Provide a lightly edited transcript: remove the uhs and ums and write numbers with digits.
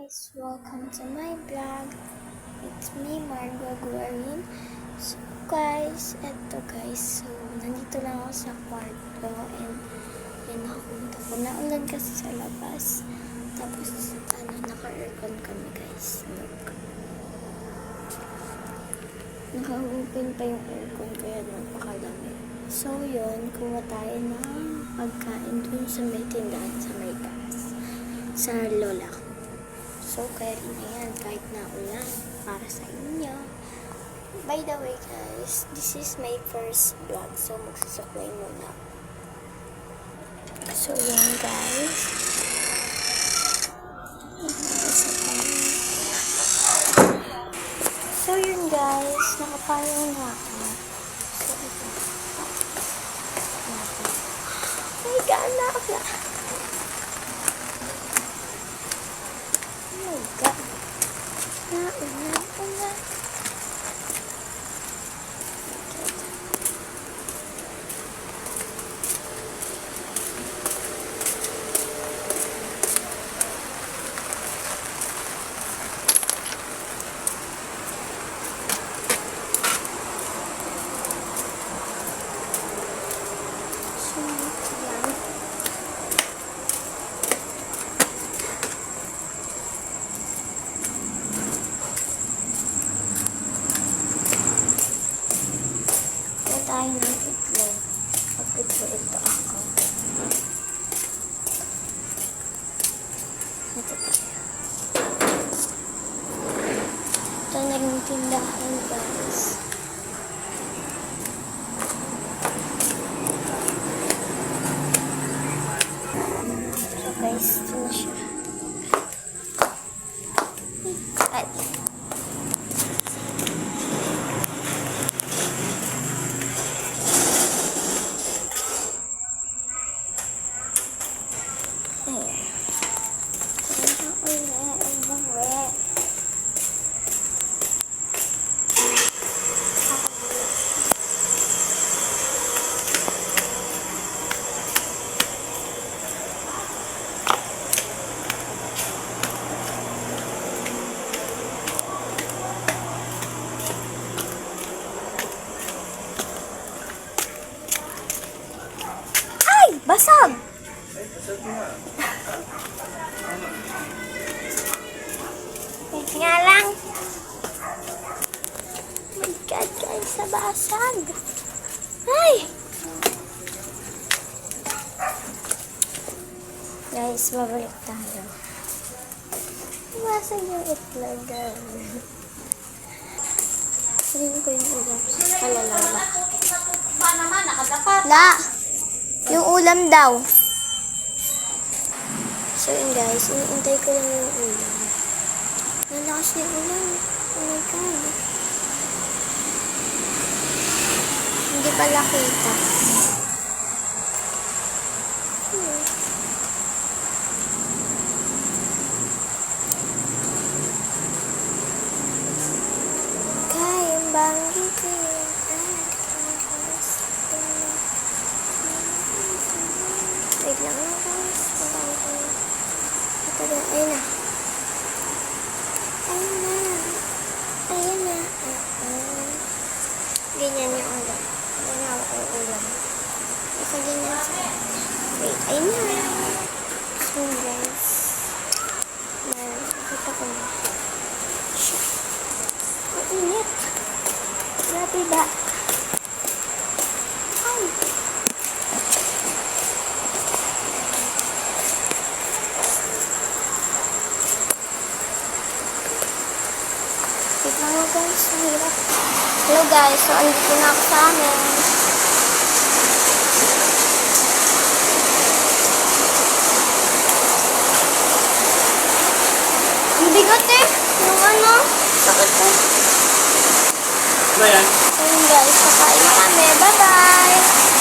guys, welcome to my vlog. It's me, Margo Guarin. So guys, so nandito lang ako sa kwarto and nakapunta ko. Naulan kasi sa labas. Tapos, naka-aircon kami guys. Look. Naka-open pa yung aircon kaya napakalamig. So yun, kuha tayo ng pagkain dun sa may tindahan sa may taas. Sa lola ko. So, kaya rin na yan, kahit na ulan, para sa inyo. By the way, guys, this is my first vlog, so magsusuklay muna. So, yan, guys. So, yun, guys, nakapayong na ako. So, ito. Ay, gana ako. Ulan. Tayo ng itlog. Ito ako. Ito tayo. Ito na yung tindahan, guys. So guys, ito na siya. Ay. Basag! Wait nga lang. Oh my God, guys, sa basag. Ay! Guys, babalik tayo. Basag yung itlog, guys. Sabihin ko yung ulam sa kalalawa. La! Yung ulam daw. So yun guys, iniintay ko lang yung ulam. Nalakas na yung ulam. Oh my God. Hindi pala kita. Kayang banggitin. Wait lang na guys. Ito na. Ayun na. Ayun na. Ganyan yung ulam. Ganyan ako yung ulam. Ito ganyan siya. Wait. Ayun na. So guys. Nakita ko na. Ang init. Grabe ba? Ay. Wait lang mo guys, mahirap. Hello guys, so andito na ako sa amin. Ang bigat eh, yung ano, sakit ko. Ano yan? So yun guys, kakain na kami, bye bye!